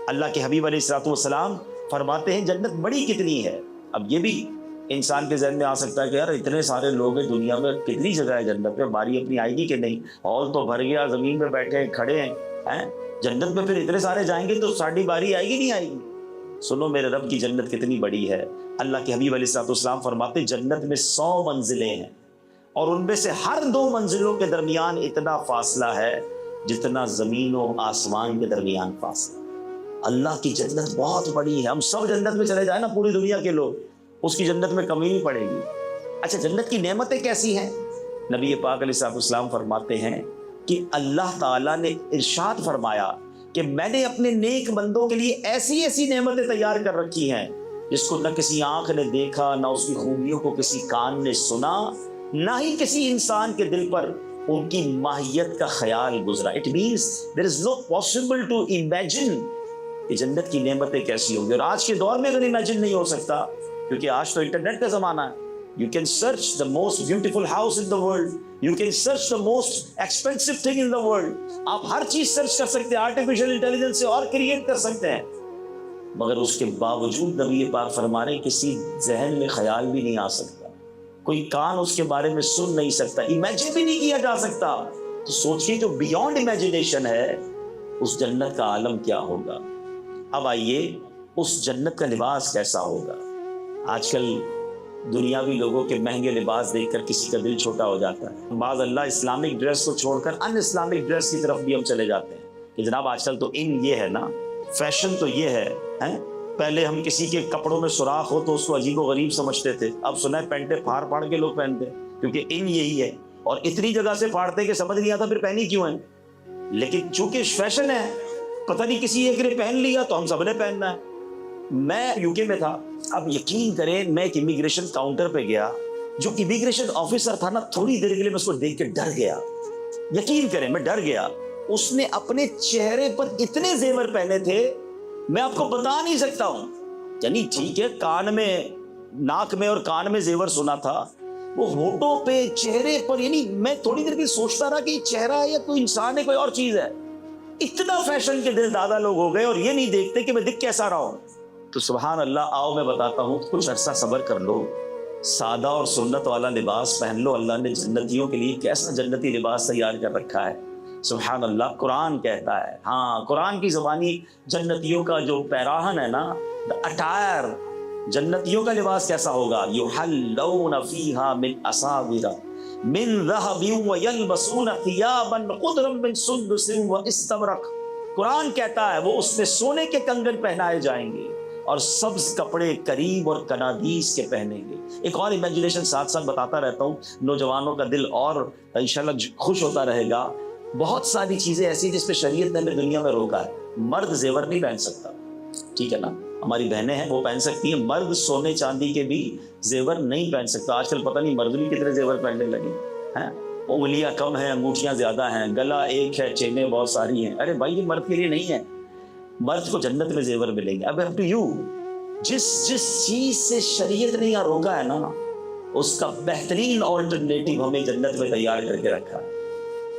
اللہ کے حبیب علیہ الصلوۃ والسلام فرماتے ہیں جنت بڑی کتنی ہے. اب یہ بھی انسان کے ذہن میں آ سکتا ہے کہ یار اتنے سارے لوگ ہیں دنیا میں، کتنی جگہ ہے جنت میں، باری اپنی آئے گی کہ نہیں؟ ہال تو بھر گیا، زمین پہ بیٹھے ہیں، کھڑے ہیں جنت میں پھر اتنے سارے جائیں گے تو ساڑھی باری آئے گی نہیں آئے گی؟ سنو میرے رب کی جنت کتنی بڑی ہے. اللہ کے حبیب علیہ الصلوۃ والسلام فرماتے جنت میں 100 منزلیں ہیں، اور ان میں سے ہر 2 منزلوں کے درمیان اتنا فاصلہ ہے جتنا زمین و آسمان کے درمیان فاصلہ. اللہ کی جنت بہت بڑی ہے. ہم سب جنت میں چلے جائیں نا، پوری دنیا کے لوگ، اس کی جنت میں کمی نہیں پڑے گی. اچھا جنت کی نعمتیں کیسی ہیں؟ نبی پاک علیہ السلام فرماتے ہیں کہ اللہ تعالیٰ نے ارشاد فرمایا کہ میں نے اپنے نیک بندوں کے لیے ایسی ایسی نعمتیں تیار کر رکھی ہیں جس کو نہ کسی آنکھ نے دیکھا، نہ اس کی خوبیوں کو کسی کان نے سنا، نہ ہی کسی انسان کے دل پر ان کی ماہیت کا خیال گزرا. It means there is no possible to imagine کہ جنت کی نعمتیں کیسی ہوں گی. اور آج کے دور میں اگر امیجن نہیں ہو سکتا، کیونکہ آج تو انٹرنیٹ کا زمانہ ہے. You can search the most beautiful house in the world. You can search the most expensive thing in the world. آپ ہر چیز سرچ کر سکتے ہیں، آرٹیفیشل انٹیلیجنس سے اور کریٹ کر سکتے ہیں، مگر اس کے باوجود نبی پاک فرما رہے ہیں کسی ذہن میں خیال بھی نہیں آ سکتا، کوئی کان اس کے بارے میں سن نہیں سکتا، امیجن بھی نہیں کیا جا سکتا. تو سوچئے جو بیونڈ امیجنیشن ہے اس جنت کا عالم کیا ہوگا. اب آئیے اس جنت کا لباس کیسا ہوگا. آج کل دنیاوی لوگوں کے مہنگے لباس دیکھ کر کسی کا دل چھوٹا ہو جاتا ہے. بعض اللہ اسلامک ڈریس کو چھوڑ کر ان اسلامک ڈریس کی طرف بھی ہم چلے جاتے ہیں کہ جناب آج کل تو ان یہ ہے نا، فیشن تو یہ ہے. پہلے ہم کسی کے کپڑوں میں سوراخ ہو تو اس کو عجیب و غریب سمجھتے تھے، اب سنا ہے پینٹیں پھاڑ پھاڑ کے لوگ پہنتے ہیں کیونکہ ان یہی ہے، اور اتنی جگہ سے پھاڑتے کہ سمجھ نہیں آتا پھر پہنی کیوں ہیں. لیکن چونکہ فیشن ہے، پتہ نہیں کسی ایک نے پہن لیا تو ہم سب نے پہننا ہے. میں یو کے میں تھا، اب یقین کریں میں ایک امیگریشن کاؤنٹر پہ گیا، جو امیگریشن آفیسر تھا نا، تھوڑی دیر کے لیے میں اس کو دیکھ کے ڈر گیا. یقین کریں میں ڈر گیا. اس نے اپنے چہرے پر اتنے زیور پہنے تھے میں آپ کو بتا نہیں سکتا ہوں. یعنی ٹھیک ہے کان میں، ناک میں اور کان میں زیور سنا تھا، وہ ہونٹوں پہ، چہرے پر، یعنی میں تھوڑی دیر کے سوچتا رہا کہ یہ چہرہ ہے یا کوئی انسان ہے، کوئی اور چیز ہے. اتنا فیشن کے دل دادا لوگ ہو گئے اور یہ نہیں دیکھتے کہ میں دکھ کیسا رہا ہوں. تو سبحان اللہ، آؤ میں بتاتا ہوں، کچھ عرصہ صبر کر لو، سادہ اور سنت والا لباس پہن لو. اللہ نے جنتیوں کے لیے کیسا جنتی لباس تیار کر رکھا ہے. سبحان اللہ، قرآن کہتا ہے، ہاں قرآن کی زبانی، جنتیوں کا جو پیراہن ہے نا، اٹائر، جنتیوں کا لباس کیسا ہوگا. یحلون فیہا من اساور من ذہب ویلبسون ثیابا خضرا من سندس واستبرق. قرآن کہتا ہے وہ اس میں سونے کے کنگن پہنائے جائیں گے اور سبز کپڑے کریم اور کنادیس کے پہنیں گے. ایک اور امیجنیشن ساتھ ساتھ بتاتا رہتا ہوں، نوجوانوں کا دل اور انشاءاللہ خوش ہوتا رہے گا. بہت ساری چیزیں ایسی جس پہ شریعت نے ہمیں دنیا میں روکا ہے. مرد زیور نہیں پہن سکتا، ٹھیک ہے نا، ہماری بہنیں ہیں وہ پہن سکتی ہیں، مرد سونے چاندی کے بھی زیور نہیں پہن سکتا. آج کل پتہ نہیں مرد بھی کتنے زیور پہننے لگے ہیں. انگلیاں کم ہیں، انگوٹھیاں زیادہ ہیں، گلا ایک ہے، چینیں بہت ساری ہیں. ارے بھائی یہ مرد کے لیے نہیں ہے، مرد کو جنت میں زیور ملیں گے. اب اپ ٹو یو، جس چیز سے شریعت نے یہاں روکا ہے نا، اس کا بہترین آلٹرنیٹو ہمیں جنت میں تیار کر کے رکھا ہے.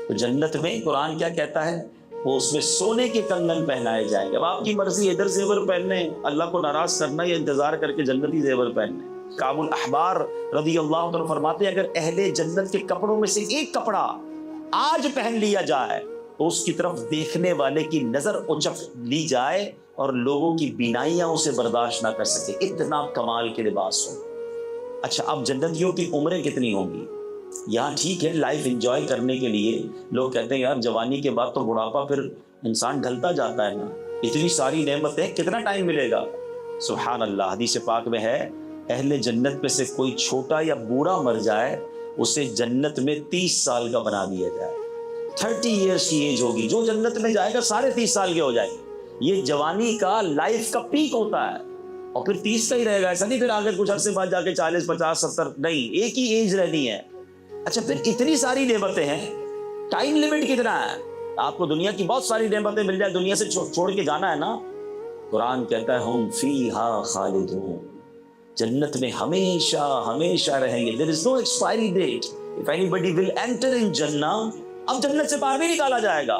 تو جنت میں قرآن کیا کہتا ہے، وہ اس میں سونے کے کنگن پہنائے جائیں گے. اب آپ کی مرضی ادھر زیور پہننے، اللہ کو ناراض کرنا یا انتظار کر کے جنتی زیور پہننے. کعب الاحبار رضی اللہ عنہ فرماتے ہیں اگر اہل جنت کے کپڑوں میں سے ایک کپڑا آج پہن لیا جائے تو اس کی طرف دیکھنے والے کی نظر اچک لی جائے اور لوگوں کی بینائیاں اسے برداشت نہ کر سکے. اتنا کمال کے لباس ہو. اچھا اب جنتیوں کی عمریں کتنی ہوں گی؟ یہاں ٹھیک ہے لائف انجوائے کرنے کے لیے لوگ کہتے ہیں یار جوانی کے بعد تو بڑھاپا، پھر انسان ڈھلتا جاتا ہے نا، اتنی ساری نعمتیں کتنا ٹائم ملے گا. سبحان اللہ، حدیث پاک میں ہے اہل جنت میں سے کوئی چھوٹا یا بوڑھا مر جائے اسے جنت میں 30 سال کا بنا دیا جائے. 30 ایئرس کی ایج ہوگی، جو جنت میں جائے گا سارے 30 سال کے ہو جائے گی. یہ جوانی کا لائف کا پیک ہوتا ہے اور پھر 30 کا ہی رہے گا. ایسا نہیں پھر آگے کچھ عرصے بعد جا کے 40 50 70 نہیں، ایک ہی ایج رہنی ہے. اچھا پھر اتنی ساری نعمتیں ہیں، ٹائم لیمٹ کتنا ہے؟ آپ کو دنیا کی بہت ساری نعمتیں مل جائے، دنیا سے چھوڑ کے جانا ہے نا. قرآن کہتا ہے ہم فیہا خالدون، جنت میں ہمیشہ ہمیشہ رہیں گے. There is no expiry date. If anybody will enter in Jannah، اب جنت سے باہر نہیں نکالا جائے گا.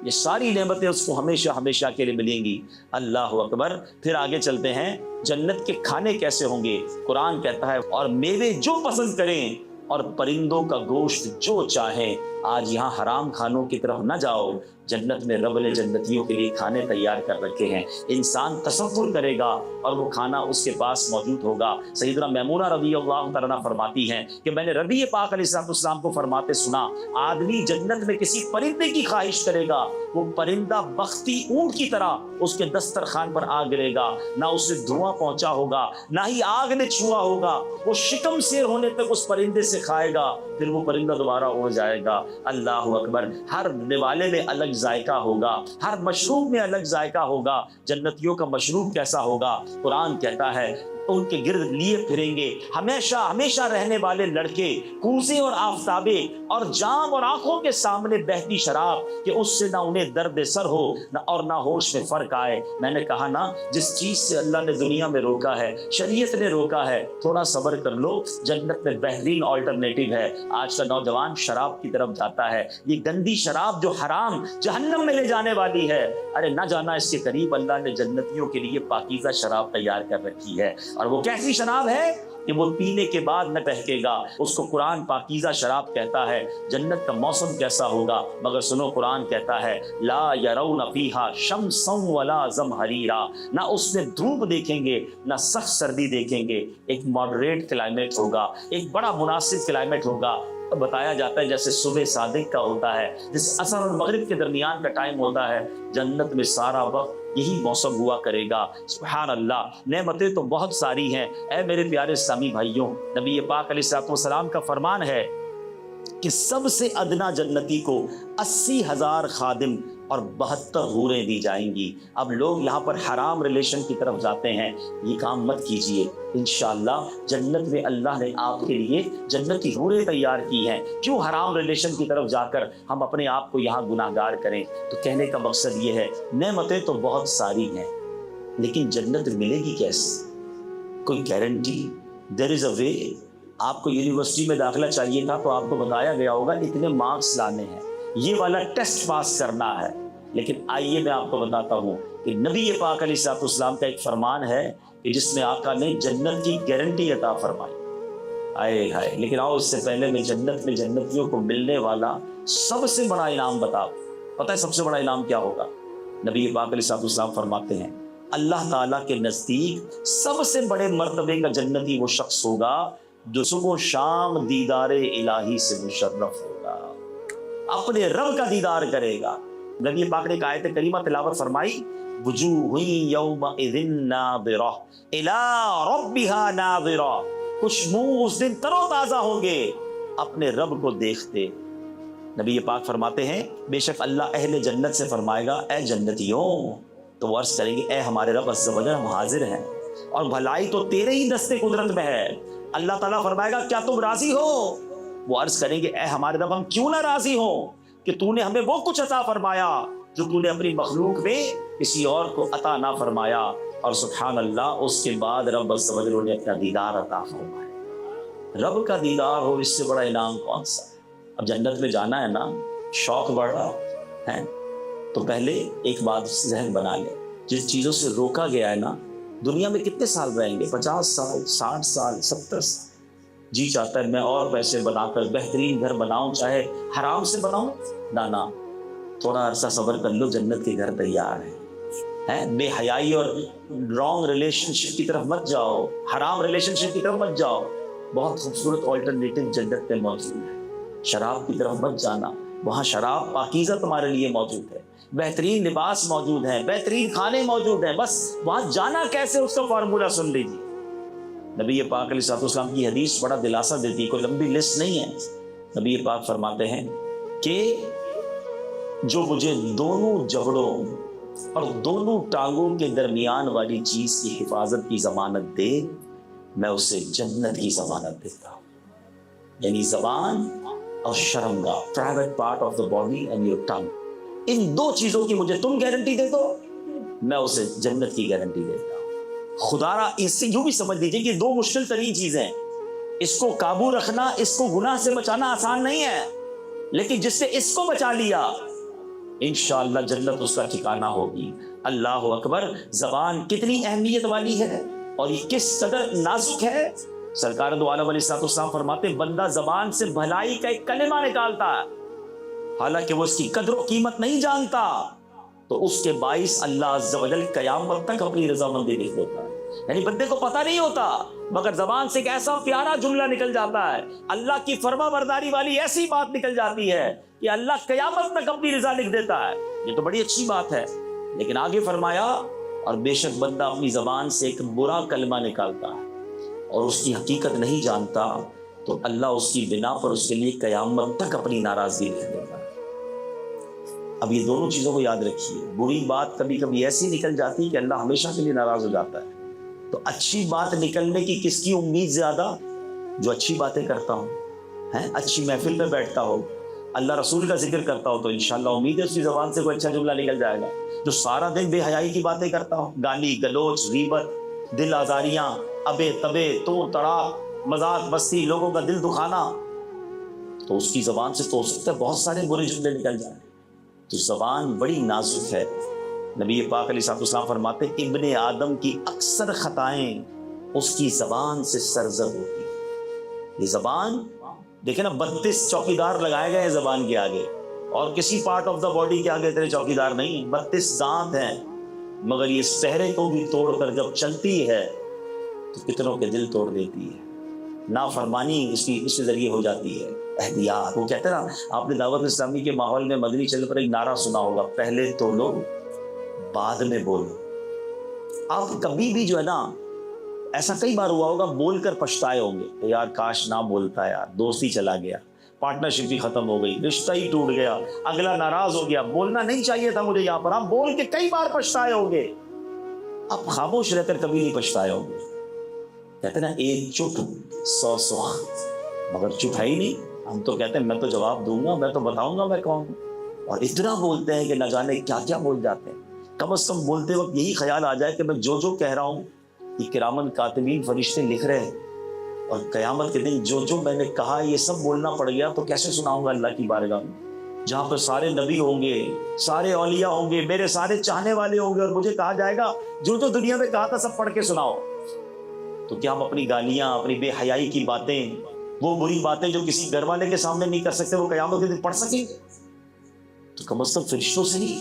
یہ ساری نعمتیں اس کو ہمیشہ ہمیشہ کے لیے ملیں گی۔ اللہ اکبر۔ پھر آگے چلتے ہیں، جنت کے کھانے کیسے ہوں گے؟ قرآن کہتا ہے اور میوے جو پسند کریں اور پرندوں کا گوشت جو چاہیں۔ آج یہاں حرام کھانوں کی طرف نہ جاؤ، جنت میں رب نے جنتیوں کے لیے کھانے تیار کر رکھے ہیں۔ انسان تصور کرے گا اور وہ کھانا اس کے پاس موجود ہوگا۔ سیدنا میمونہ رضی اللہ تعالیٰ فرماتی ہیں کہ میں نے نبی پاک علیہ السلام کو فرماتے سنا، آدمی جنت میں کسی پرندے کی خواہش کرے گا، وہ پرندہ بختی اونٹ کی طرح اس کے دسترخوان پر آ گرے گا، نہ اسے دھواں پہنچا ہوگا نہ ہی آگ نے چھوا ہوگا، وہ شکم سیر ہونے تک اس پرندے سے کھائے گا، پھر وہ پرندہ دوبارہ اڑ جائے گا۔ اللہ اکبر۔ ہر نوالے میں الگ ذائقہ ہوگا، ہر مشروب میں الگ ذائقہ ہوگا۔ جنتیوں کا مشروب کیسا ہوگا؟ قرآن کہتا ہے ان کے گرد لیے پھریں گے ہمیشہ ہمیشہ رہنے والے لڑکے، کوزے اور آفتابے اور جام اور آنکھوں کے سامنے بہتی شراب کہ اس سے نہ انہیں درد سر ہو نہ اور نہ ہوش میں فرق آئے۔ میں نے کہا نا، جس چیز سے اللہ نے دنیا میں روکا ہے، شریعت نے روکا ہے، تھوڑا صبر کر لو، جنت میں بہترین آلٹرنیٹو ہے۔ آج کا نوجوان شراب کی طرف جاتا ہے، یہ گندی شراب جو حرام جہنم میں لے جانے والی ہے۔ ارے نہ جانا اس کے قریب، اللہ نے جنتیوں کے لیے پاکیزہ شراب تیار کر رکھی ہے، اور وہ کیسی شراب ہے کہ وہ پینے کے بعد نہ بہکے گا۔ اس کو قرآن پاکیزہ شراب کہتا ہے۔ جنت کا موسم کیسا ہوگا؟ مگر سنو، قرآن کہتا ہے لا یرون فیہا شمسا ولا زمہریرا، نہ اس میں دھوپ دیکھیں گے نہ سخت سردی دیکھیں گے، ایک ماڈریٹ کلائمیٹ ہوگا، ایک بڑا مناسب کلائمیٹ ہوگا۔ بتایا جاتا ہے جیسے صبح صادق کا ہوتا ہے، جس عصر اور مغرب کے درمیان کا ٹائم ہوتا ہے، جنت میں سارا وقت یہی موسم ہوا کرے گا۔ سبحان اللہ، نعمتیں تو بہت ساری ہیں۔ اے میرے پیارے اسلامی بھائیوں، نبی پاک علیہ السلام کا فرمان ہے کہ سب سے ادنا جنتی کو 80,000 خادم اور 72 حوریں دی جائیں گی۔ اب لوگ یہاں پر حرام ریلیشن کی طرف جاتے ہیں، یہ کام مت کیجئے۔ انشاءاللہ جنت میں اللہ نے آپ کے لیے جنتی حوریں تیار کی ہیں، کیوں حرام ریلیشن کی طرف جا کر ہم اپنے آپ کو یہاں گناہگار کریں؟ تو کہنے کا مقصد یہ ہے، نعمتیں تو بہت ساری ہیں، لیکن جنت ملے گی کیسے؟ کوئی گارنٹی؟ دیر از اے وے۔ آپ کو یونیورسٹی میں داخلہ چاہیے تھا تو آپ کو بتایا گیا ہوگا اتنے مارکس لانے ہیں، یہ والا ٹیسٹ پاس کرنا ہے۔ لیکن آئیے میں آپ کو بتاتا ہوں کہ نبی پاک علیہ السلام کا ایک فرمان ہے کہ جس میں آقا نے جنت کی گارنٹی عطا فرمائی۔ آئے ہائے، لیکن آؤ اس سے پہلے میں جنت میں جنتیوں کو ملنے والا سب سے بڑا انعام بتاؤ۔ پتہ ہے سب سے بڑا انعام کیا ہوگا؟ نبی پاک علیہ السلام فرماتے ہیں اللہ تعالیٰ کے نزدیک سب سے بڑے مرتبے کا جنتی وہ شخص ہوگا جو صبح و شام دیدار الہی سے مشرف ہوگا، اپنے رب کا دیدار کرے گا۔ نبی پاک نے ایک آیت کریمہ تلاوت فرمائی، وجوہ یومئذ ناظرہ الی ربہا ناظرہ، کچھ منہ اس دن تر و تازہ ہوں گے اپنے رب کو دیکھتے۔ نبی پاک فرماتے ہیں بے شک اللہ اہل جنت سے فرمائے گا اے جنتیوں، تو وہ عرض کریں گے اے ہمارے رب عز و جل ہم حاضر ہیں، اور بھلائی تو تیرے ہی دست قدرت میں ہے۔ اللہ تعالیٰ فرمائے گا کیا تم راضی ہو؟ وہ عرض کریں گے اے ہمارے رب ہم کیوں نہ راضی ہوں کہ تو نے ہمیں وہ کچھ عطا فرمایا جو تو نے اپنی مخلوق میں کسی اور کو عطا نہ فرمایا۔ اور سبحان اللہ، اس کے بعد رب عز و جل نے اپنا دیدار عطا فرمایا۔ رب کا دیدار ہو، اس سے بڑا انعام کون سا؟ اب جنت میں جانا ہے نا، شوق بڑھ رہا ہے تو پہلے ایک بات ذہن بنا لے، جن چیزوں سے روکا گیا ہے نا، دنیا میں کتنے سال رہیں گے؟ 50 سال، 60 سال، 70 سال۔ جی چاہتا ہے میں اور پیسے بنا کر بہترین گھر بناؤں، چاہے حرام سے بناؤں، نانا تھوڑا عرصہ صبر کر لو، جنت کے گھر تیار ہیں۔ بے حیائی اور رانگ ریلیشن شپ کی طرف مت جاؤ، حرام ریلیشن شپ کی طرف مت جاؤ، بہت خوبصورت آلٹرنیٹو جنت میں موجود ہے۔ شراب کی طرف مت جانا، وہاں شراب پاکیزہ تمہارے لیے موجود ہے، بہترین لباس موجود ہیں، بہترین کھانے موجود ہیں، بس وہاں جانا کیسے اس کا فارمولہ سن لیجیے۔ نبی پاک علیہ السلام کی حدیث بڑا دلاسا دیتی ہے، کوئی لمبی لسٹ نہیں ہے۔ نبی پاک فرماتے ہیں کہ جو مجھے دونوں جبڑوں اور دونوں ٹانگوں کے درمیان والی چیز کی حفاظت کی ضمانت دے، میں اسے جنت کی ضمانت دیتا ہوں۔ یعنی زبان اور شرمگاہ، private part of the body and your tongue, ان دو چیزوں کی مجھے تم گارنٹی دے دو، میں اسے جنت کی گارنٹی دیتا ہوں۔ خدا را اس سے یوں بھی سمجھ لیجیے کہ دو مشکل ترین چیزیں، اس کو قابو رکھنا، اس کو گناہ سے بچانا آسان نہیں ہے، لیکن جس سے اس کو بچا لیا انشاءاللہ جنت اس کا ٹھکانہ ہوگی۔ اللہ اکبر، زبان کتنی اہمیت والی ہے اور یہ کس قدر نازک ہے۔ سرکار دو عالم علیہ السلام فرماتے ہیں بندہ زبان سے بھلائی کا ایک کلمہ نکالتا ہے، حالانکہ وہ اس کی قدر و قیمت نہیں جانتا، تو اس کے باعث اللہ عز و جل قیامت تک اپنی رضامندی لکھ دیتا ہے۔ یعنی بندے کو پتہ نہیں ہوتا، مگر زبان سے ایک ایسا پیارا جملہ نکل جاتا ہے، اللہ کی فرما برداری والی ایسی بات نکل جاتی ہے کہ اللہ قیامت تک اپنی رضا لکھ دیتا ہے۔ یہ تو بڑی اچھی بات ہے، لیکن آگے فرمایا اور بے شک بندہ اپنی زبان سے ایک برا کلمہ نکالتا ہے اور اس کی حقیقت نہیں جانتا، تو اللہ اس کی بنا پر اس کے لیے قیامت تک اپنی ناراضگی لکھ دیتا ہے۔ اب یہ دونوں چیزوں کو یاد رکھیے، بری بات کبھی کبھی ایسی نکل جاتی ہے کہ اللہ ہمیشہ کے لیے ناراض ہو جاتا ہے، تو اچھی بات نکلنے کی کس کی امید زیادہ؟ جو اچھی باتیں کرتا ہوں، اچھی محفل میں بیٹھتا ہو، اللہ رسول کا ذکر کرتا ہو، تو انشاءاللہ امید ہے اس کی زبان سے کوئی اچھا جملہ نکل جائے گا۔ جو سارا دن بے حیائی کی باتیں کرتا ہو، گالی گلوچ، غیبت، دل آزاریاں، ابے تبے، توڑ تڑاک، مذاق مستی، لوگوں کا دل دکھانا، تو اس کی زبان سے تو ہو سکتا ہے بہت سارے برے جملے نکل جائیں۔ تو زبان بڑی نازک ہے۔ نبی پاک علیہ السلام فرماتے ہیں ابن آدم کی اکثر خطائیں اس کی زبان سے سرزد ہوتی ہیں۔ یہ زبان دیکھیں نا، 32 چوکیدار لگائے گئے ہیں زبان کے آگے، اور کسی پارٹ آف دا باڈی کے آگے اتنے چوکیدار نہیں، 32 دانت ہیں، مگر یہ سہرے کو بھی توڑ کر جب چلتی ہے تو کتنوں کے دل توڑ دیتی ہے۔ نافرمانی اس کے ذریعے ہو جاتی ہے۔ احتیاط، وہ کہتے ہیں نا، آپ نے دعوت اسلامی کے ماحول میں مدنی چینل پر ایک نعرہ سنا ہوگا، پہلے تو لو بعد میں بولو۔ آپ کبھی بھی جو ہے نا، ایسا کئی بار ہوا ہوگا بول کر پچھتائے ہوں گے کہ یار کاش نہ بولتا، یار دوستی چلا گیا، پارٹنرشپ بھی ختم ہو گئی، رشتہ ہی ٹوٹ گیا، اگلا ناراض ہو گیا، بولنا نہیں چاہیے تھا مجھے یہاں پر۔ آپ بول کے کئی بار پچھتائے ہوں گے، آپ خاموش رہ کر کبھی نہیں پچھتائے ہوں گے۔ کہتے ہیں نا ایک چپ 100 سخ، مگر چپ ہے ہی نہیں۔ ہم تو کہتے ہیں میں تو جواب دوں گا، میں تو بتاؤں گا میں کون ہوں، اور اتنا بولتے ہیں کہ نہ جانے کیا کیا بول جاتے ہیں۔ کم از کم بولتے وقت یہی خیال آ جائے کہ میں جو جو کہہ رہا ہوں یہ کرامن کاتبین فرشتے لکھ رہے ہیں، اور قیامت کے دن جو جو میں نے کہا یہ سب بولنا پڑ گیا تو کیسے سناؤں گا اللہ کی بارگاہ میں، جہاں پر سارے نبی ہوں گے، سارے اولیاء ہوں گے، میرے سارے چاہنے والے ہوں گے، اور مجھے کہا جائے گا جو جو دنیا میں کہا تھا سب پڑھ کے سناؤ۔ تو کیا ہم اپنی گالیاں، اپنی بے حیائی کی باتیں، وہ بری باتیں جو کسی گھر والے کے سامنے نہیں کر سکتے، وہ قیامت کے دن پڑھ سکیں؟ تو کم از کم فرشتوں سے ہی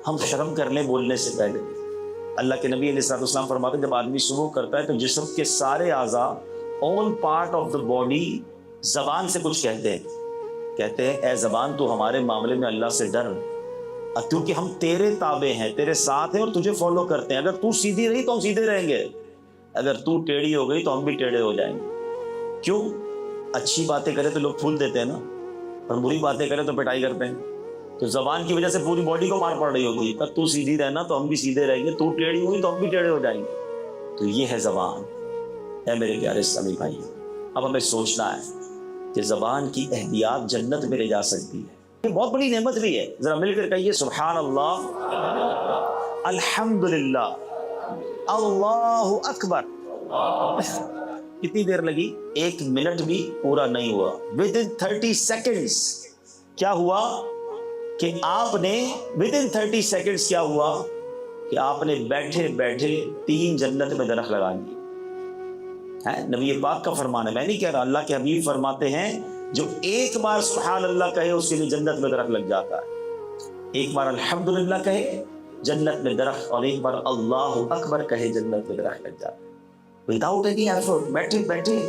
ہم شرم کر لیں بولنے سے پہلے۔ اللہ کے نبی علیہ السلام فرماتے ہیں جب آدمی شروع کرتا ہے تو جسم کے سارے اعضاء، all part of the body, زبان سے کچھ کہتے ہیں اے زبان تو ہمارے معاملے میں اللہ سے ڈر، کیونکہ ہم تیرے تابع ہیں، تیرے ساتھ ہیں اور تجھے فالو کرتے ہیں۔ اگر تو سیدھی رہی تو ہم سیدھے رہیں گے، اگر تو ٹیڑھی ہو گئی تو ہم بھی ٹیڑھے ہو جائیں گے۔ کیوں؟ اچھی باتیں کرے تو لوگ پھول دیتے ہیں نا، اور بری باتیں کرے تو پٹائی کرتے ہیں۔ تو زبان کی وجہ سے پوری باڈی کو مار پڑ رہی ہوگی، پر تو سیدھی رہنا تو ہم بھی سیدھے رہیں گے، تو ٹیڑھی ہوئی تو ہم بھی ٹیڑھے ہو جائیں گے۔ تو یہ ہے زبان۔ اے میرے پیارے اسلامی بھائی، اب ہمیں سوچنا ہے کہ زبان کی احتیاط جنت میں لے جا سکتی ہے، یہ بہت بڑی نعمت بھی ہے۔ ذرا مل کر کہیے سبحان اللہ، الحمدللہ، اللہ اکبر۔ کتنی دیر لگی؟ 1 منٹ بھی پورا نہیں ہوا، within 30 seconds کیا ہوا کہ آپ نے within 30 seconds کیا ہوا کہ آپ نے بیٹھے بیٹھے 3 جنت میں درخت لگا دیے۔ نبی پاک کا فرمان ہے، میں نہیں کہہ رہا، اللہ کے حبیب فرماتے ہیں جو ایک بار سبحان اللہ کہے اس کے لیے جنت میں درخت لگ جاتا ہے۔ ایک بار الحمدللہ کہے جنت میں درخت، اور ایک بار اللہ اکبر کہے جنت میں درخت لگ جاتا ہے۔ وداؤٹ اینی ایفرٹ، بیٹھے بیٹھے،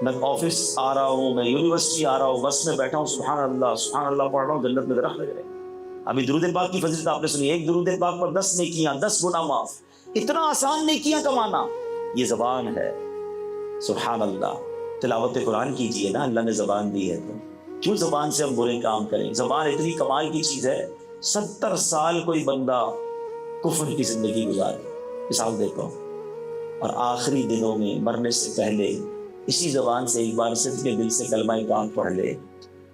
میں آفس آ رہا ہوں، میں یونیورسٹی آ رہا ہوں، بس میں بیٹھا ہوں، سبحان اللہ پڑھ رہا ہوں، جنت میں درخت لگ رہے ہیں۔ ابھی درود پاک کی فضیلت آپ نے سنی، ایک درود پاک پر 10 نیکیاں، 10 گناہ معاف۔ اتنا آسان نیکیاں کمانا، یہ زبان ہے۔ سبحان اللہ، تلاوت قرآن کیجئے نا، اللہ نے زبان دی ہے تو کیوں زبان سے ہم برے کام کریں؟ زبان اتنی کمال کی چیز ہے، 70 سال کوئی بندہ کفر کی زندگی گزارے، مثال دیکھو، اور آخری دنوں میں مرنے سے پہلے اسی زبان سے ایک بار صرف کے دل سے کلمہ پاک پڑھ لے،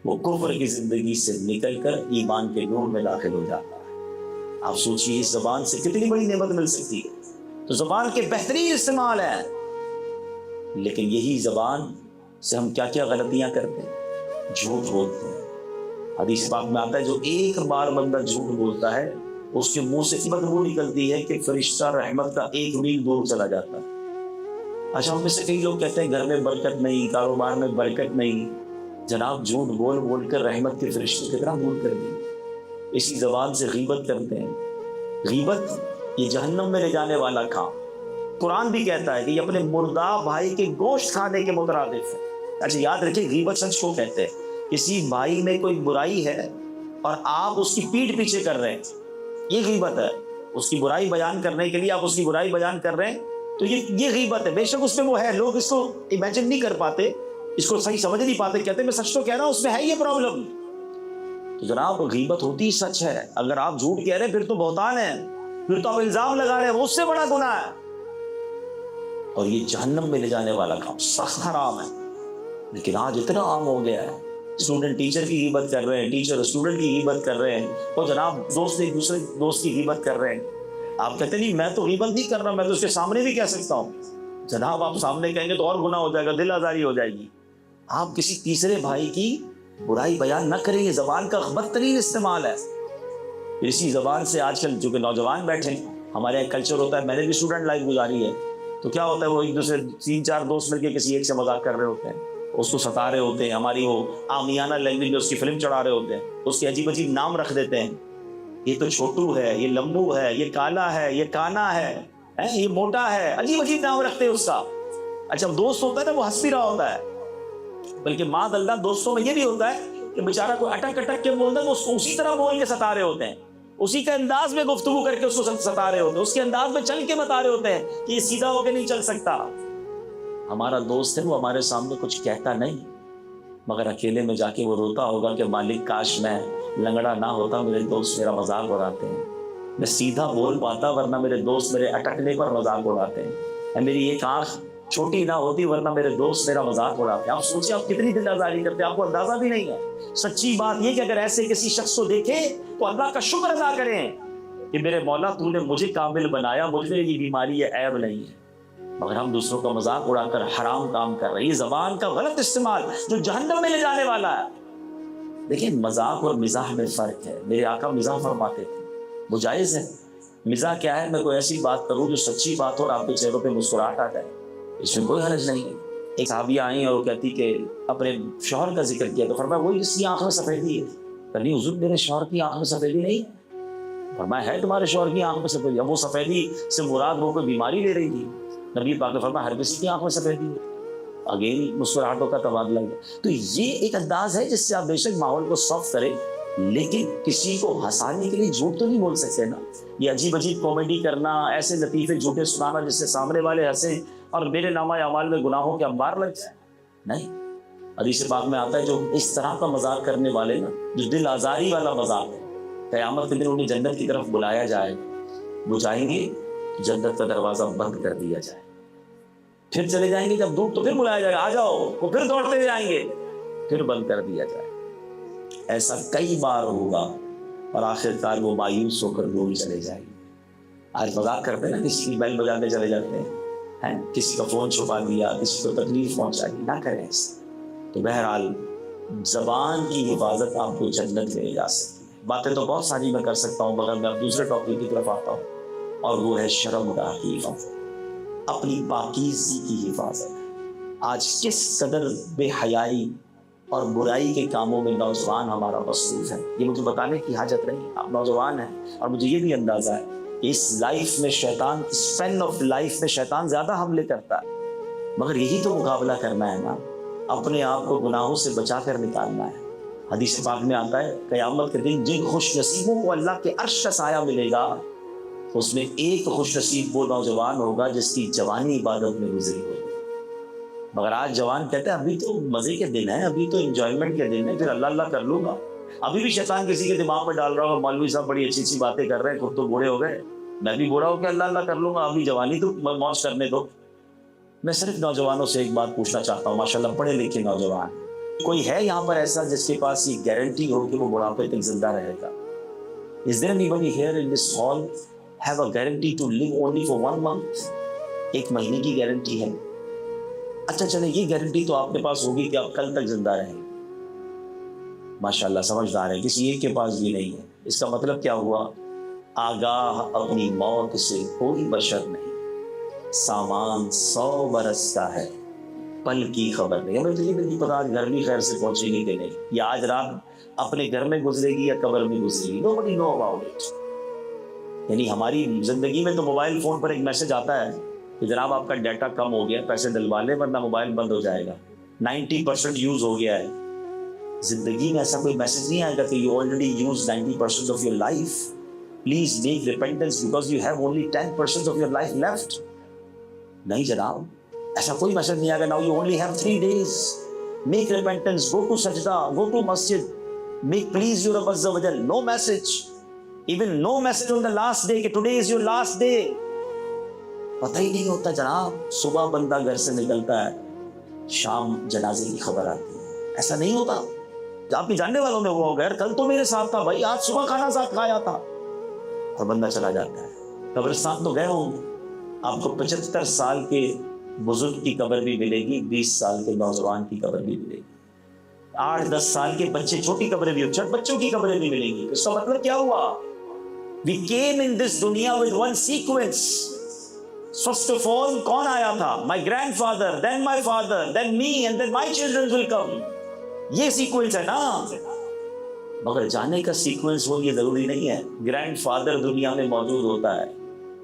وہ کفر کی زندگی سے نکل کر ایمان کے نور میں داخل ہو جاتا ہے۔ آپ سوچیے اس زبان سے کتنی بڑی نعمت مل سکتی ہے۔ تو زبان کے بہترین استعمال ہیں، لیکن یہی زبان سے ہم کیا کیا غلطیاں کرتے ہیں؟ جھوٹ بولتے ہیں، حدیث پاک میں آتا ہے جو ایک بار بندہ جھوٹ بولتا ہے اس کے منہ سے بدبو نکلتی ہے کہ فرشتہ رحمت کا 1 میل دور چلا جاتا ہے۔ اچھا، ہم میں سے کئی لوگ کہتے ہیں گھر میں برکت نہیں، کاروبار میں برکت نہیں۔ جناب جھوٹ بول بول کر رحمت کے فرشتے کتنا دور کر دیے۔ اسی زبان سے غیبت کرتے ہیں۔ غیبت یہ جہنم میں لے جانے والا کام۔ قرآن بھی کہتا ہے کہ یہ اپنے مردہ بھائی کے گوشت کھانے کے مترادف ہے۔ اچھا یاد رکھیں، غیبت سچ کو کہتے ہیں کسی بھائی میں کوئی برائی ہے اور آپ اس کی پیٹھ پیچھے کر رہے ہیں، یہ غیبت ہے۔ اس کی برائی بیان کرنے کے لیے آپ اس کی برائی بیان کر رہے ہیں تو یہ غیبت ہے۔ بے شک اس میں وہ ہے، لوگ اس کو امیجن نہیں کر پاتے، اس کو صحیح سمجھ نہیں پاتے، کہتے ہیں میں سچ تو کہہ رہا ہوں، اس میں ہے یہ پرابلم۔ تو جناب غیبت ہوتی سچ ہے، اگر آپ جھوٹ کہہ رہے ہیں پھر تو بہتان ہے، پھر تو آپ الزام لگا رہے ہیں، وہ اس سے بڑا گناہ ہے اور یہ جہنم میں لے جانے والا کام، سخت حرام ہے۔ لیکن آج اتنا عام ہو گیا ہے، اسٹوڈنٹ ٹیچر کی غیبت کر رہے ہیں، ٹیچر اسٹوڈنٹ کی غیبت کر رہے ہیں، اور جناب دوست ایک دوسرے دوست کی غیبت کر رہے ہیں۔ آپ کہتے نہیں میں تو غیبت نہیں کر رہا، میں تو اس کے سامنے بھی کہہ سکتا ہوں۔ جناب آپ سامنے کہیں گے تو اور گناہ ہو جائے گا، دل آزاری ہو جائے گی۔ آپ کسی تیسرے بھائی کی برائی بیان نہ کریں، یہ زبان کا بدترین استعمال ہے۔ اسی زبان سے آج کل جو کہ نوجوان بیٹھے ہیں، ہمارے ایک کلچر ہوتا ہے، میں نے بھی اسٹوڈنٹ لائف گزاری ہے، تو کیا ہوتا ہے وہ ایک دوسرے 3-4 دوست مل کے کسی ایک سے مذاق کر رہے ہوتے ہیں، اس کو ستا رہے ہوتے ہیں، ہماری وہ عامیانہ لینگویج میں اس کی فلم چڑھا رہے ہوتے ہیں، اس کے عجیب عجیب نام رکھ دیتے ہیں، یہ تو چھوٹو ہے، یہ لمبو ہے، یہ کالا ہے، یہ کانا ہے، یہ موٹا ہے، عجیب عجیب نام رکھتے ہیں اس کا۔ اچھا دوست ہوتا ہے نا وہ ہنس بھی رہا ہوتا ہے، بلکہ معاذ اللہ دوستوں میں یہ بھی ہوتا ہے کہ بیچارہ کوئی اٹک اٹک کے بولتا ہے تو اس کو اسی طرح بول کے ستا رہے ہوتے ہیں، اسی کے انداز میں گفتگو کر کے اس کو ستا رہے ہوتے ہیں، اس کے انداز میں چل کے بتا رہے ہوتے ہیں کہ یہ سیدھا ہو کے نہیں چل سکتا۔ ہمارا دوست ہے وہ ہمارے سامنے کچھ کہتا نہیں، مگر اکیلے میں جا کے وہ روتا ہوگا کہ مالک کاش میں لنگڑا نہ ہوتا، میرے دوست میرا مذاق اڑاتے ہیں، میں سیدھا بول پاتا ورنہ میرے دوست میرے اٹکنے پر مذاق اڑاتے ہیں، میری ایک آنکھ چھوٹی نہ ہوتی ورنہ میرے دوست میرا مذاق اڑاتے ہیں۔ آپ سوچیں آپ کتنی دل آزاری کرتے ہیں، آپ کو اندازہ بھی نہیں ہے۔ سچی بات یہ کہ اگر ایسے کسی شخص کو دیکھیں تو اللہ کا شکر ادا کریں کہ میرے مولا تو نے مجھے کامل بنایا، مجھ میں یہ بیماری ہے، عیب نہیں ہے، مگر ہم دوسروں کا مذاق اڑا کر حرام کام کر رہے ہیں۔ یہ زبان کا غلط استعمال جو جہنم میں لے جانے والا ہے۔ دیکھیں مذاق اور مزاح میں فرق ہے، میرے آقا مزاح فرماتے تھے، وہ جائز ہے۔ مزاح کیا ہے؟ میں کوئی ایسی بات کروں جو سچی بات ہو اور آپ کے چہروں پہ مسکراہٹ آ جائے، اس میں کوئی حرج نہیں ہے۔ ایک صحابیہ آئیں اور وہ کہتی کہ اپنے شوہر کا ذکر کیا تو فرمایا وہی جس کی آنکھ میں سفیدی ہے۔ نہیں حضور میرے شوہر کی آنکھ میں سفیدی نہیں ہے۔ فرمایا ہے تمہارے شوہر کی آنکھ میں سفیدی؟ اب وہ سفیدی سے مراد وہ کوئی بیماری لے رہی تھی؟ نبی پاک نے فرمایا ہر کسی کی آنکھ میں سفیدی ہے۔ اگین مسکراہٹوں کا تبادلہ ہے۔ تو یہ ایک انداز ہے جس سے آپ بے شک ماحول کو سافٹ کریں، لیکن کسی کو ہنسانے کے لیے جھوٹ تو نہیں بول سکتے نا۔ یہ عجیب عجیب کامیڈی کرنا، ایسے لطیفے جھوٹے سنانا جس سے سامنے والے ہنسیں اور میرے نامہ اعمال میں گناہوں کے انبار لگ جائیں، نہیں۔ حدیث پاک میں آتا ہے جو اس طرح کا مذاق کرنے والے نا، جو دل آزاری والا مذاق ہے، قیامت کے دن انہیں جنت کی طرف بلایا جائے گا، وہ جائیں گے جنت کا دروازہ بند کر دیا جائے، پھر چلے جائیں گے، جب دور تو پھر بلایا جائے گا آ جاؤ، وہ پھر دوڑتے جائیں گے، پھر بند کر دیا جائے۔ ایسا کئی بار ہوگا اور آخر کار وہ مایوس ہو کر روم چلے جائیں گے۔ آج مذاق کرتے ہیں نا، کسی کی بیل بجاتے چلے جاتے ہیں، کسی کا فون چھپا دیا، کسی کو تکلیف پہنچائی، نہ کریں ایسا۔ تو بہرحال زبان کی حفاظت آپ کو جنت میں لے جا سکتی ہے۔ باتیں تو بہت ساری میں کر سکتا ہوں، مگر میں اب دوسرے ٹاپک کی طرف آتا ہوں اور وہ ہے شرمگاہ کی حفاظت، اپنی پاکیزگی کی حفاظت۔ آج کس قدر بے حیائی اور برائی کے کاموں میں نوجوان ہمارا مصروف ہے، یہ مجھے بتانے کی حاجت نہیں، آپ نوجوان ہیں اور مجھے یہ بھی اندازہ ہے کہ اس لائف میں شیطان، اسپین آف لائف میں شیطان زیادہ حملے کرتا ہے، مگر یہی تو مقابلہ کرنا ہے نا، اپنے آپ کو گناہوں سے بچا کر نکالنا ہے۔ حدیث پاک میں آتا ہے قیامت کے دن جن خوش نصیبوں کو اللہ کے عرش کا سایہ ملے گا، اس میں ایک خوش نصیب وہ نوجوان ہوگا جس کی جوانی عبادت میں گزری ہوگی۔ مگر آج جوان کہتے ہیں ابھی تو مزے کے دن ہیں، ابھی تو انجوائمنٹ کے دن ہیں، پھر اللہ اللہ کر لوں گا۔ ابھی بھی شیطان کسی کے دماغ میں ڈال رہا ہوگا مولوی صاحب بڑی اچھی اچھی باتیں کر رہے ہیں، خود تو بوڑھے ہو گئے، میں بھی بوڑھا ہو کے اللہ اللہ کر لوں گا، ابھی جوانی تو موج کرنے دو۔ میں صرف نوجوانوں سے ایک بات پوچھنا چاہتا ہوں، ماشاءاللہ پڑھے لکھے نوجوان، کوئی ہے یہاں پر ایسا جس کے پاس یہ گارنٹی ہو کہ وہ بڑھاپے تک زندہ رہے گا؟ Is there anybody here in this hall have a guarantee to live only for 1 month؟ 1 مہینے کی گارنٹی ہے؟ اچھا چلیں یہ گارنٹی تو آپ کے پاس ہوگی کہ آپ کل تک زندہ رہیں گے، ماشاءاللہ سمجھدار ہے، کسی ایک کے پاس بھی نہیں ہے۔ اس کا مطلب کیا ہوا؟ آگاہ اپنی موت سے کوئی بشر نہیں، سامان 100 برس کا ہے، پل کی خبر نہیں۔ ہمیں تو یہ نہیں پتا آج گھر بھی خیر سے پہنچے گی کہ نہیں، یا آج رات اپنے گھر میں گزرے گی یا قبر میں گزرے گی، nobody know about it۔ یعنی ہماری زندگی میں تو موبائل فون پر ایک میسج آتا ہے کہ جناب آپ کا ڈیٹا کم ہو گیا، پیسے ڈلوا لیں ورنہ موبائل بند ہو جائے گا، 90% یوز ہو گیا ہے۔ زندگی میں ایسا کوئی میسج نہیں آئے گا کہ you already use 90% of your life, please make repentance because you have only 10% of your life left. نہیں جناب، ایسا کوئی میسج نہیں آئے گا، now you only have 3 days، make repentance, go to سجدہ، گو ٹو مسجد، میک پلیز یور رب عز و جل۔ No message, even no message on the last day کہ today is your last day. پتہ ہی نہیں ہوتا جناب، صبح بندہ گھر سے نکلتا ہے، شام جنازے کی خبر آتی ہے۔ ایسا نہیں ہوتا، آپ کے جاننے والوں میں ہوا ہوگا، کل تو میرے ساتھ تھا بھائی، آج صبح کھانا ساتھ کھایا تھا، اور بندہ چلا جاتا ہے۔ قبرستان تو گئے ہوں گے، آپ کو 75 سال کے بزرگ کی قبر بھی ملے گی، 20 سال کے نوجوان کی قبر بھی ملے گی، 8-10 سال کے بچے چھوٹی قبریں بھی، چھوٹے بچوں کی قبریں بھی ملیں گی۔ اس کا مطلب کیا ہوا؟ We came in this دنیا with one sequence۔ First of all کون آیا تھا؟ My grandfather, then my father, then me, and then my children will come۔ یہ سیکوینس ہے نا، مگر جانے کا سیکوینس وہ یہ ضروری نہیں ہے۔ گرینڈ فادر دنیا میں موجود ہوتا ہے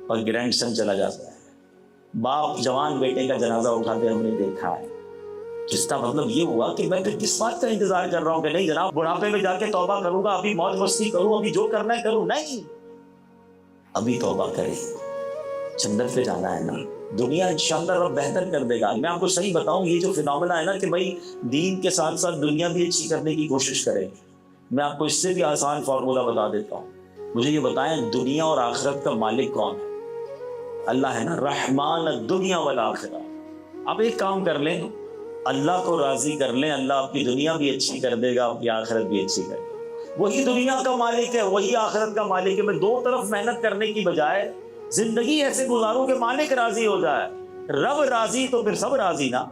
اور گرینڈ سن چلا جاتا ہے۔ باپ جوان بیٹے کا جنازہ اٹھاتے ہم نے دیکھا ہے، جس کا مطلب یہ ہوا کہ میں پھر کس بات کا انتظار کر رہا ہوں کہ نہیں جناب بڑھاپے میں جا کے توبہ کروں گا، ابھی موج مستی کروں، ابھی جو کرنا ہے کروں۔ نہیں، ابھی توبہ کرے، جنت پہ جانا ہے نا، دنیا انشاءاللہ رب بہتر کر دے گا۔ میں آپ کو صحیح بتاؤں، یہ جو فینومینا ہے نا کہ بھائی دین کے ساتھ ساتھ دنیا بھی اچھی کرنے کی کوشش کرے، میں آپ کو اس سے بھی آسان فارمولہ بتا دیتا ہوں۔ مجھے یہ بتائیں، دنیا اور آخرت کا مالک کون ہے؟ اللہ ہے نا، رحمان الدنیا والآخرہ۔ آپ ایک کام کر لیں، اللہ کو راضی کر لیں، اللہ اپنی دنیا بھی اچھی کر دے گا، اپنی آخرت بھی اچھی کر دے گا۔ وہی دنیا کا مالک ہے، وہی آخرت کا مالک ہے۔ میں دو طرف محنت کرنے کی بجائے زندگی ایسے گزاروں کہ مالک راضی ہو جائے، رب راضی تو پھر سب راضی نا۔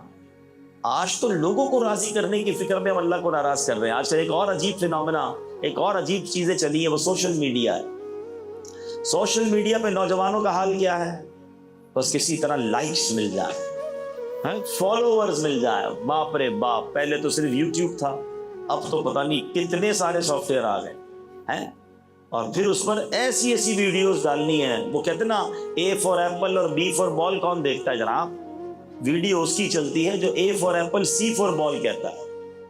آج تو لوگوں کو راضی کرنے کی فکر میں ہم اللہ کو ناراض کر رہے ہیں۔ آج ایک اور عجیب فینومینا، ایک اور عجیب چیزیں چلی ہیں، وہ سوشل میڈیا ہے۔ سوشل میڈیا پہ نوجوانوں کا حال کیا ہے؟ بس کسی طرح لائکس مل جائے، فالوورز مل جائے، باپ رے باپ۔ پہلے تو صرف یوٹیوب تھا، اب تو پتہ نہیں کتنے سارے سافٹ ویئر آ گئے ہیں، اور پھر اس پر ایسی ایسی ویڈیوز ڈالنی ہے۔ وہ کہتے نا اے فار ایپل اور بی فار بال کون دیکھتا ہے جناب؟ ویڈیو اس کی چلتی ہے جو اے فار ایپل سی فار بال کہتا ہے،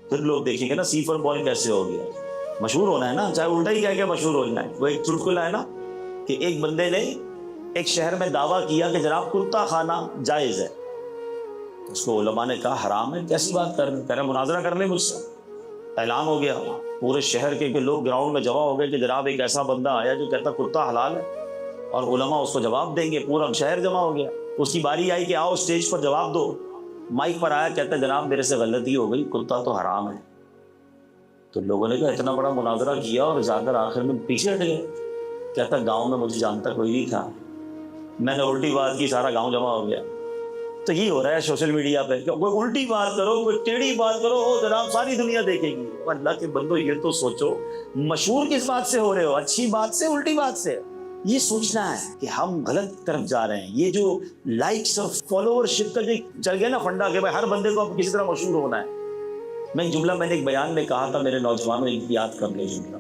پھر لوگ دیکھیں گے نا سی فار بال کیسے ہو گیا۔ مشہور ہونا ہے نا، چاہے الٹا ہی کہہ کے مشہور ہونا ہے۔ وہ ایک چٹکلا ہے نا کہ ایک بندے نے ایک شہر میں دعویٰ کیا کہ جناب کتا کھانا جائز ہے، اس کو علماء نے کہا حرام ہے، کیسی بات کر رہے، مناظرہ کر لیں مجھ سے۔ اعلان ہو گیا پورے شہر کے کہ لوگ گراؤنڈ میں جمع ہو گئے کہ جناب ایک ایسا بندہ آیا جو کہتا کتا حلال ہے، اور علماء اس کو جواب دیں گے۔ پورا شہر جمع ہو گیا، اس کی باری آئی کہ آؤ اسٹیج پر جواب دو۔ مائک پر آیا، کہتا جناب میرے سے غلطی ہو گئی، کتا تو حرام ہے۔ تو لوگوں نے کہا اتنا بڑا مناظرہ کیا اور جا کر آخر میں پیچھے ہٹ گئے۔ کہتا گاؤں میں مجھے جانتا کوئی نہیں تھا، میں نے الٹی بات کی، سارا گاؤں جمع ہو گیا۔ تو یہ ہو رہا ہے سوشل میڈیا پہ، کوئی الٹی بات کرو، کوئی ٹیڑھی بات کرو، او جناب ساری دنیا دیکھے گی۔ اللہ کے بندو یہ تو سوچو، مشہور کس بات سے ہو رہے ہو؟ اچھی بات سے، الٹی بات سے؟ یہ سوچنا ہے کہ ہم غلط طرف جا رہے ہیں۔ یہ جو لائکس اور فالوور شپ کا جو چل گیا نا فنڈا کہ بھائی ہر بندے کو اب کسی طرح مشہور ہونا ہے۔ میں ایک جملہ میں نے ایک بیان میں کہا تھا، میرے نوجوانوں ایک یاد کر لو، جملہ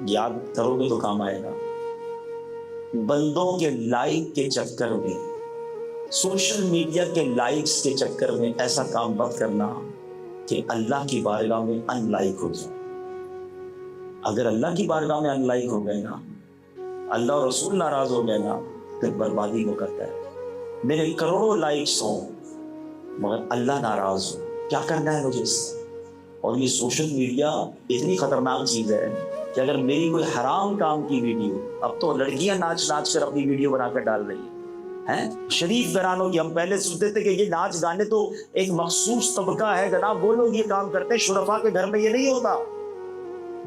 یاد کرو گے تو کام آئے گا۔ بندوں کے لائک کے چکر میں، سوشل میڈیا کے لائکس کے چکر میں ایسا کام مت کرنا کہ اللہ کی بارگاہ میں ان لائک ہو جائے۔ اگر اللہ کی بارگاہ میں ان لائک ہو گئے نا، اللہ اور رسول ناراض ہو گئے نا، پھر بربادی کو کرتا ہے۔ میرے کروڑوں لائکس ہوں مگر اللہ ناراض ہو، کیا کرنا ہے مجھے اس سے؟ اور یہ سوشل میڈیا اتنی خطرناک چیز ہے کہ اگر میری کوئی حرام کام کی ویڈیو، اب تو لڑکیاں ناچ ناچ کر اپنی ویڈیو بنا کر ڈال رہی ہیں، شریف گھرانوں کی۔ ہم پہلے سنتے تھے کہ یہ ناچ گانے تو ایک مخصوص طبقہ ہے جناب، وہ لوگ یہ کام کرتے ہیں، شرفا کے گھر میں یہ نہیں ہوتا۔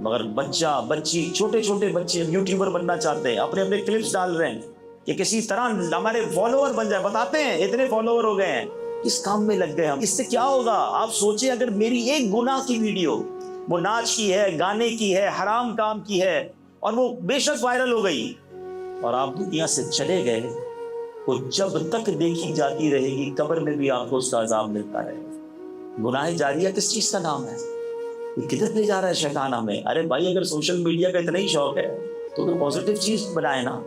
مگر بچہ بچی، چھوٹے چھوٹے بچے یوٹیوبر بننا چاہتے ہیں، اپنے اپنے کلپس ڈال رہے ہیں کہ کسی طرح ہمارے فالوور بن جائے، بتاتے ہیں اتنے فالوور ہو گئے ہیں۔ اس کام میں لگ گئے ہم، اس سے کیا ہوگا؟ آپ سوچیں اگر میری ایک گناہ کی ویڈیو وہ ناچ کی ہے، گانے کی ہے، حرام کام کی ہے، اور وہ بے شک وائرل ہو گئی اور آپ دنیا سے چلے گئے، وہ جب تک دیکھی جاتی رہے گی قبر میں بھی آپ کو اس کا عذاب ملتا رہے گا۔ گناہ جاریہ کس چیز کا نام ہے؟ یہ کدھر لے جا رہا ہے شیطان ہمیں؟ ارے بھائی اگر سوشل میڈیا کا اتنا ہی شوق ہے تو پازیٹیو چیز بنائے نا،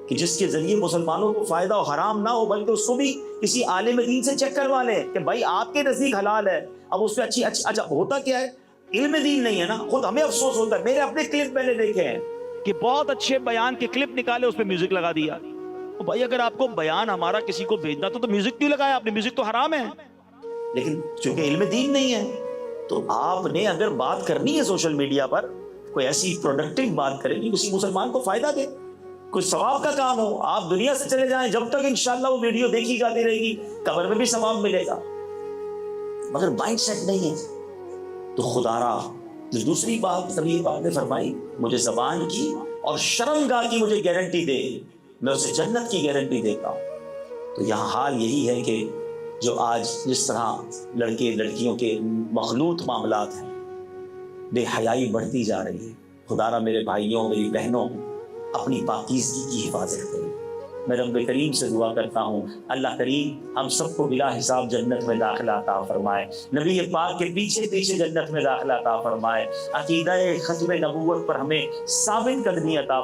کہ جس کے ذریعے مسلمانوں کو فائدہ ہو، حرام نہ ہو، بلکہ اس کو بھی کسی عالم دین سے چیک کروا لے کہ بھائی آپ کے نزدیک حلال ہے، اب اس پہ اچھا ہوتا کیا ہے، علم دین نہیں ہے نا، خود ہمیں افسوس ہوتا ہے۔ میرے اپنے کلپ میں نے دیکھے ہیں کہ بہت اچھے بیان کے کلپ نکالے، اس پہ میوزک لگا دیا۔ بھائی اگر آپ کو بیان ہمارا کسی کو بھیجنا تو میوزک کیوں لگایا آپ نے؟ میوزک تو حرام ہے، لیکن چونکہ علم دین نہیں ہے تو آپ نے اگر بات کرنی ہے سوشل میڈیا پر، کوئی ایسی پروڈکٹیو بات کریں کہ کسی مسلمان کو فائدہ دے، کوئی ثواب کا کام ہو، آپ دنیا سے چلے جائیں، جب تک انشاءاللہ وہ ویڈیو دیکھی جاتی رہے گی قبر میں بھی ثواب ملے گا، مگر مائنڈ سیٹ نہیں ہے۔ تو خدا را جو دوسری بات نبی پاک نے فرمائی، مجھے زبان کی اور شرمگاہ کی مجھے گارنٹی دے، میں اسے جنت کی گارنٹی دیتا ہوں۔ تو یہاں حال یہی ہے کہ جو آج جس طرح لڑکے لڑکیوں کے مخلوط معاملات ہیں، بے حیائی بڑھتی جا رہی ہے، خدا را میرے بھائیوں میری بہنوں اپنی پاکیزگی کی حفاظت کریں۔ میں رب کریم سے دعا کرتا ہوں اللہ کریم ہم سب کو بلا حساب جنت میں داخلہ عطا فرمائے، نبی پاک کے پیچھے پیچھے جنت میں داخلہ عطا فرمائے، عقیدہ ختم نبوت پر ہمیں ثابت قدمی عطا